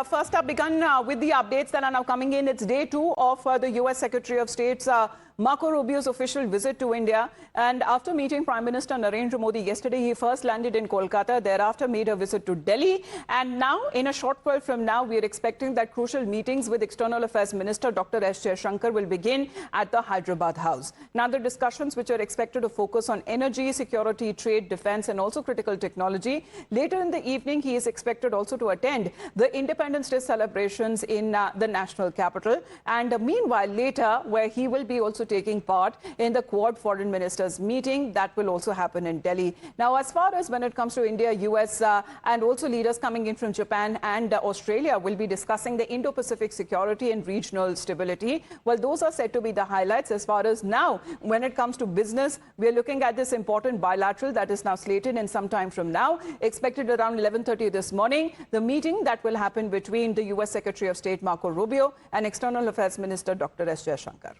First up, begun with the updates that are now coming in. It's day 2 of the U.S. Secretary of State's Marco Rubio's official visit to India. And after meeting Prime Minister Narendra Modi yesterday, he first landed in Kolkata, thereafter made a visit to Delhi. And now, in a short while from now, we are expecting that crucial meetings with External Affairs Minister Dr. S. Jaishankar will begin at the Hyderabad House. Now, the discussions which are expected to focus on energy, security, trade, defense, and also critical technology. Later in the evening, he is expected also to attend the Independence Day celebrations in the national capital. And meanwhile, later, where he will be also taking part in the Quad Foreign Ministers meeting that will also happen in Delhi. Now, as far as when it comes to India, US, and also leaders coming in from Japan and Australia will be discussing the Indo-Pacific security and regional stability. Well, those are said to be the highlights. As far as now, when it comes to business, we are looking at this important bilateral that is now slated in some time from now, expected around 11:30 this morning. The meeting that will happen between the US Secretary of State Marco Rubio and External Affairs Minister Dr. S. Jaishankar.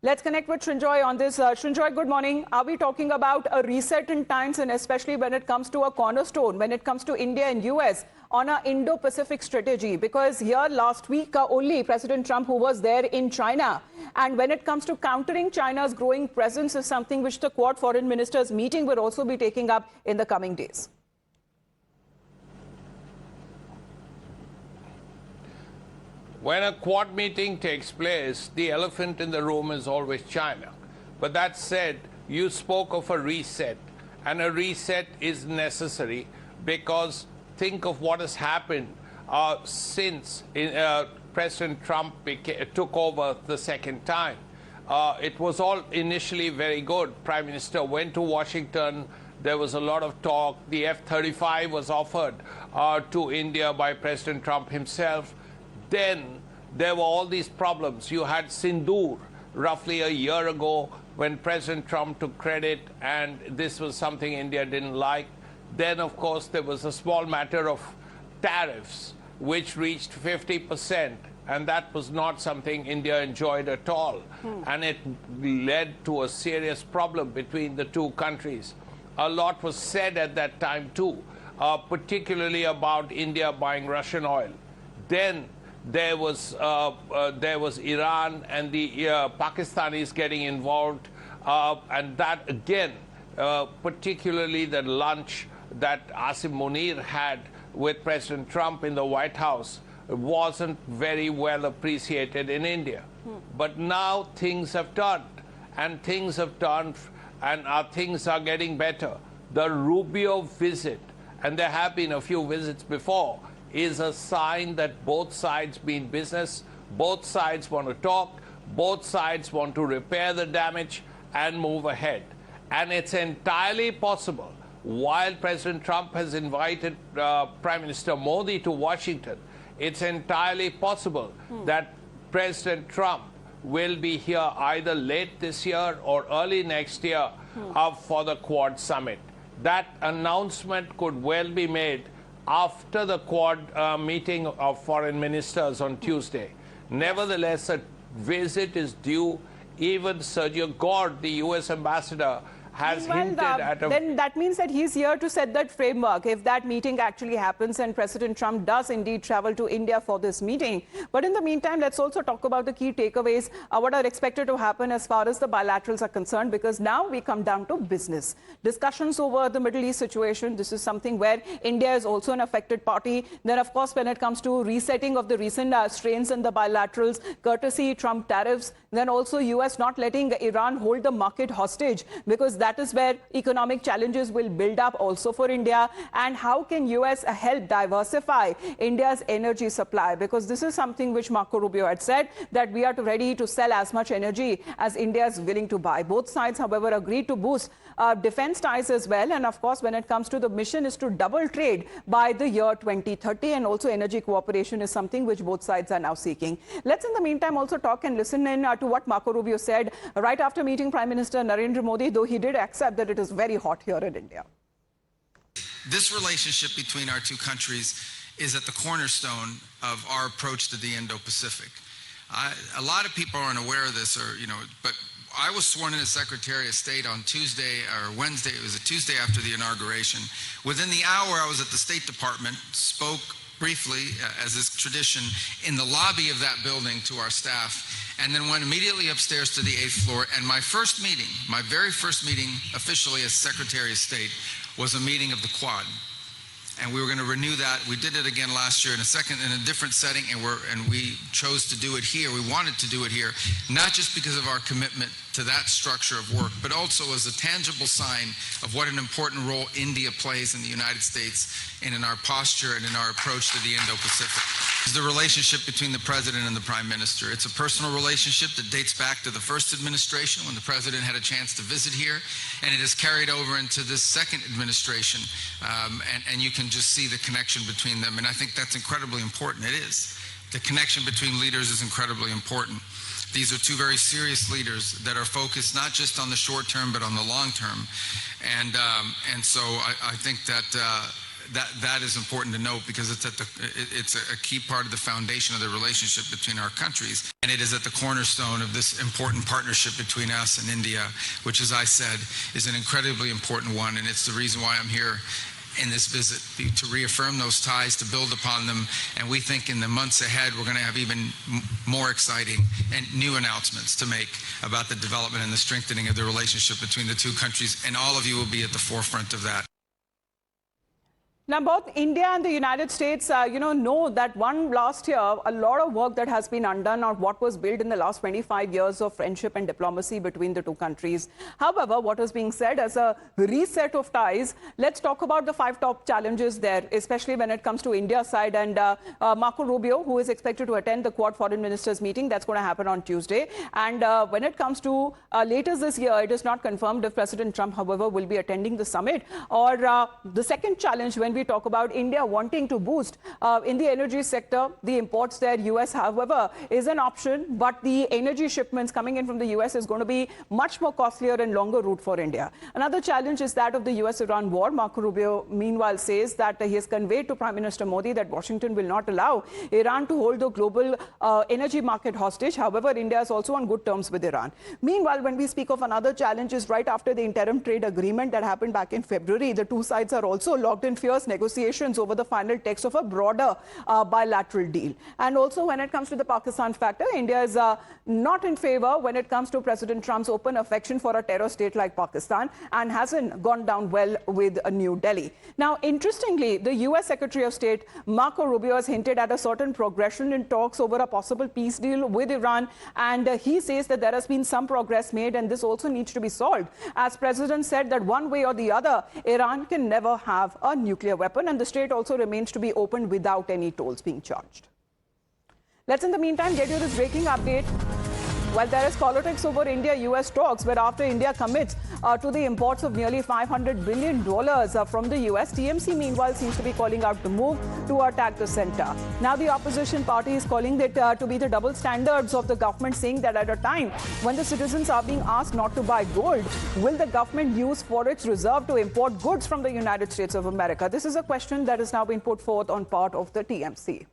Let's connect with Srinjoy on this. Srinjoy, good morning. Are we talking about a reset in times, and especially when it comes to a cornerstone, when it comes to India and US on our Indo-Pacific strategy? Because here last week only President Trump, who was there in China, and when it comes to countering China's growing presence is something which the Quad Foreign Ministers meeting will also be taking up in the coming days. When a Quad meeting takes place, the elephant in the room is always China. But that said, you spoke of a reset, and a reset is necessary because think of what has happened since President Trump took over the second time. It was all initially very good. Prime Minister went to Washington. There was a lot of talk. The F-35 was offered to India by President Trump himself. Then there were all these problems. You had Sindoor roughly a year ago when President Trump took credit, and this was something India didn't like. Then, of course, there was a small matter of tariffs, which reached 50%, and that was not something India enjoyed at all. And it led to a serious problem between the two countries. A lot was said at that time, too, particularly about India buying Russian oil. Then there was Iran and the Pakistanis getting involved, and that again, particularly the lunch that Asim Munir had with President Trump in the White House wasn't very well appreciated in India. But now things have turned, and things have turned, and things are getting better. The Rubio visit, and there have been a few visits before, is a sign that both sides mean business, both sides want to talk, both sides want to repair the damage and move ahead. And it's entirely possible, while President Trump has invited Prime Minister Modi to Washington, it's entirely possible that President Trump will be here either late this year or early next year for the Quad Summit. That announcement could well be made after the Quad meeting of foreign ministers on Tuesday. Nevertheless, a visit is due. Even Sergio Gord, the U.S. ambassador, has hinted at a... Then that means that he's here to set that framework if that meeting actually happens and President Trump does indeed travel to India for this meeting. But in the meantime, let's also talk about the key takeaways, what are expected to happen as far as the bilaterals are concerned, because now we come down to business. Discussions over the Middle East situation, this is something where India is also an affected party. Then, of course, when it comes to resetting of the recent strains in the bilaterals, courtesy Trump tariffs, then also US not letting Iran hold the market hostage, because that is where economic challenges will build up also for India. And how can US help diversify India's energy supply? Because this is something which Marco Rubio had said, that we are ready to sell as much energy as India is willing to buy. Both sides, however, agreed to boost defense ties as well. And of course, when it comes to the mission is to double trade by the year 2030, and also energy cooperation is something which both sides are now seeking. Let's in the meantime also talk and listen in to what Marco Rubio said right after meeting Prime Minister Narendra Modi, though he did accept that it is very hot here in India. This relationship between our two countries is at the cornerstone of our approach to the Indo-Pacific. A lot of people aren't aware of this, but I was sworn in as Secretary of State on Tuesday or Wednesday. It was a Tuesday after the inauguration. Within the hour, I was at the State Department, spoke briefly, as is tradition, in the lobby of that building to our staff, and then went immediately upstairs to the 8th floor. And my first meeting, my very first meeting officially as Secretary of State, was a meeting of the Quad. And we were going to renew that. We did it again last year in a different setting, and we chose to do it here. We wanted to do it here, not just because of our commitment to that structure of work, but also as a tangible sign of what an important role India plays in the United States and in our posture and in our approach to the Indo-Pacific. It's the relationship between the President and the Prime Minister. It's a personal relationship that dates back to the first administration when the President had a chance to visit here, and it has carried over into this second administration, and you can just see the connection between them, and I think that's incredibly important. It is. The connection between leaders is incredibly important. These are two very serious leaders that are focused not just on the short term, but on the long term. And so I think that that is important to note, because it's a key part of the foundation of the relationship between our countries. And it is at the cornerstone of this important partnership between us and India, which, as I said, is an incredibly important one. And it's the reason why I'm here in this visit, to reaffirm those ties, to build upon them, and we think in the months ahead we're going to have even more exciting and new announcements to make about the development and the strengthening of the relationship between the two countries, and all of you will be at the forefront of that. Now, both India and the United States, know that last year, a lot of work that has been undone on what was built in the last 25 years of friendship and diplomacy between the two countries. However, what is being said as a reset of ties, let's talk about the 5 top challenges there, especially when it comes to India's side. And Marco Rubio, who is expected to attend the Quad Foreign Ministers meeting, that's going to happen on Tuesday. And when it comes to later this year, it is not confirmed if President Trump, however, will be attending the summit. Or the second challenge, when we talk about India wanting to boost in the energy sector, the imports there, US, however, is an option, but the energy shipments coming in from the US is going to be much more costlier and longer route for India. Another challenge is that of the US-Iran war. Marco Rubio, meanwhile, says that he has conveyed to Prime Minister Modi that Washington will not allow Iran to hold the global energy market hostage. However, India is also on good terms with Iran. Meanwhile, when we speak of another challenge, is right after the interim trade agreement that happened back in February, the two sides are also locked in fierce negotiations over the final text of a broader bilateral deal. And also, when it comes to the Pakistan factor, India is not in favor when it comes to President Trump's open affection for a terror state like Pakistan, and hasn't gone down well with New Delhi. Now, interestingly, the US Secretary of State, Marco Rubio, has hinted at a certain progression in talks over a possible peace deal with Iran, and he says that there has been some progress made, and this also needs to be solved. As President said that one way or the other, Iran can never have a nuclear weapon, and the strait also remains to be opened without any tolls being charged. Let's, in the meantime, get you this breaking update. Well, there is politics over India-US talks, where after India commits to the imports of nearly $500 billion from the US, TMC, meanwhile, seems to be calling out the move to attack the center. Now, the opposition party is calling it to be the double standards of the government, saying that at a time when the citizens are being asked not to buy gold, will the government use Forex reserve to import goods from the United States of America? This is a question that has now been put forth on part of the TMC.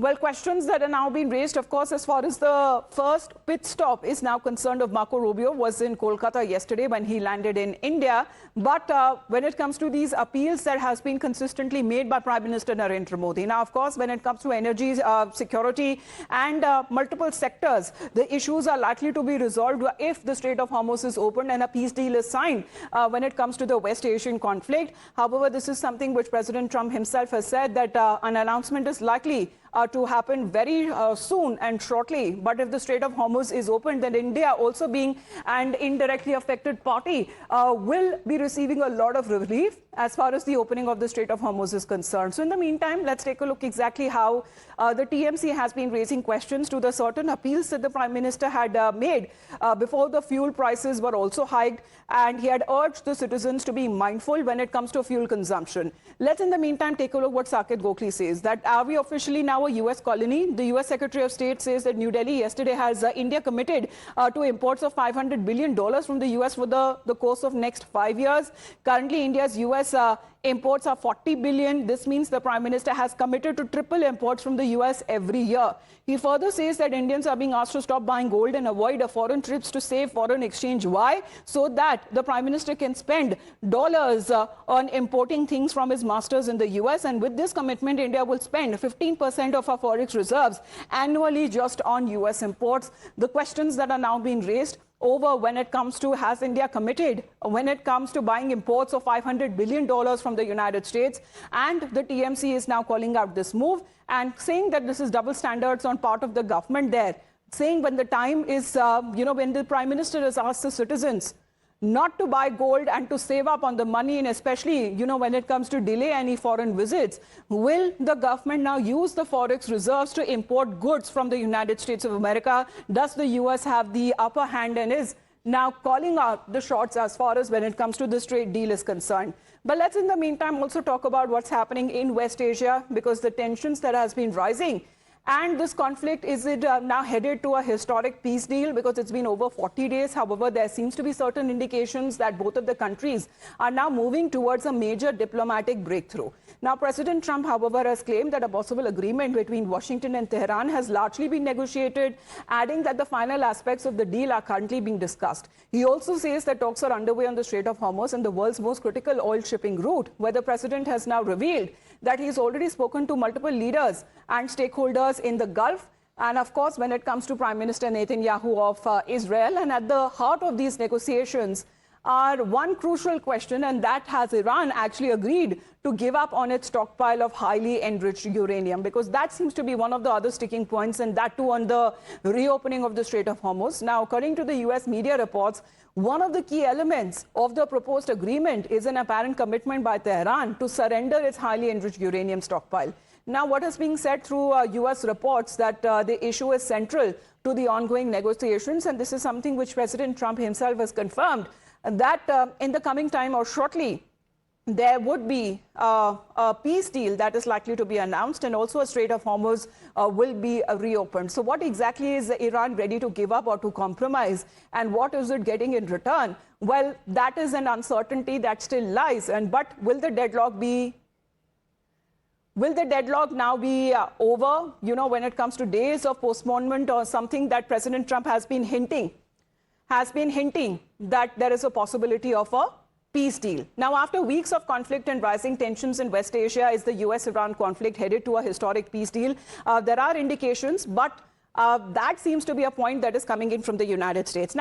Well, questions that are now being raised, of course, as far as the first pit stop is now concerned of Marco Rubio, was in Kolkata yesterday when he landed in India. But when it comes to these appeals that has been consistently made by Prime Minister Narendra Modi. Now, of course, when it comes to energy security and multiple sectors, the issues are likely to be resolved if the Strait of Hormuz is opened and a peace deal is signed when it comes to the West Asian conflict. However, this is something which President Trump himself has said that an announcement is likely to happen very soon and shortly. But if the Strait of Hormuz is opened, then India, also being an indirectly affected party, will be receiving a lot of relief as far as the opening of the Strait of Hormuz is concerned. So in the meantime, let's take a look exactly how the TMC has been raising questions to the certain appeals that the Prime Minister had made before the fuel prices were also hiked, and he had urged the citizens to be mindful when it comes to fuel consumption. Let's in the meantime take a look what Saket Gokhale says, that are we officially now a US colony? The US Secretary of State says that New Delhi yesterday has India committed to imports of $500 billion from the US for the course of next 5 years. Currently, India's US imports are 40 billion. This means the Prime Minister has committed to triple imports from the US every year. He further says that Indians are being asked to stop buying gold and avoid foreign trips to save foreign exchange. Why? So that the Prime Minister can spend dollars on importing things from his masters in the US. And with this commitment, India will spend 15% of our Forex reserves annually just on US imports. The questions that are now being raised over when it comes to, has India committed when it comes to buying imports of $500 billion from the United States? And the TMC is now calling out this move and saying that this is double standards on part of the government there, saying when the time is, when the Prime Minister has asked the citizens not to buy gold and to save up on the money, and especially, when it comes to delay any foreign visits, will the government now use the Forex reserves to import goods from the United States of America? Does the US have the upper hand and is now calling out the shots as far as when it comes to this trade deal is concerned? But let's in the meantime also talk about what's happening in West Asia, because the tensions that has been rising. And this conflict, is it now headed to a historic peace deal? Because it's been over 40 days. However, there seems to be certain indications that both of the countries are now moving towards a major diplomatic breakthrough. Now, President Trump, however, has claimed that a possible agreement between Washington and Tehran has largely been negotiated, adding that the final aspects of the deal are currently being discussed. He also says that talks are underway on the Strait of Hormuz and the world's most critical oil shipping route, where the president has now revealed that he's already spoken to multiple leaders and stakeholders in the Gulf. And of course, when it comes to Prime Minister Netanyahu of Israel, and at the heart of these negotiations are one crucial question, and that has Iran actually agreed to give up on its stockpile of highly enriched uranium, because that seems to be one of the other sticking points, and that too on the reopening of the Strait of Hormuz. Now, according to the US media reports, one of the key elements of the proposed agreement is an apparent commitment by Tehran to surrender its highly enriched uranium stockpile. Now, what is being said through US reports that the issue is central to the ongoing negotiations, and this is something which President Trump himself has confirmed, that in the coming time or shortly, there would be a peace deal that is likely to be announced, and also a Strait of Hormuz will be reopened. So what exactly is Iran ready to give up or to compromise, and what is it getting in return? Well, that is an uncertainty that still lies. But will the deadlock be now be over, when it comes to days of postponement, or something that President Trump has been hinting that there is a possibility of a peace deal? Now, after weeks of conflict and rising tensions in West Asia, is the US-Iran conflict headed to a historic peace deal? There are indications, but that seems to be a point that is coming in from the United States. Now,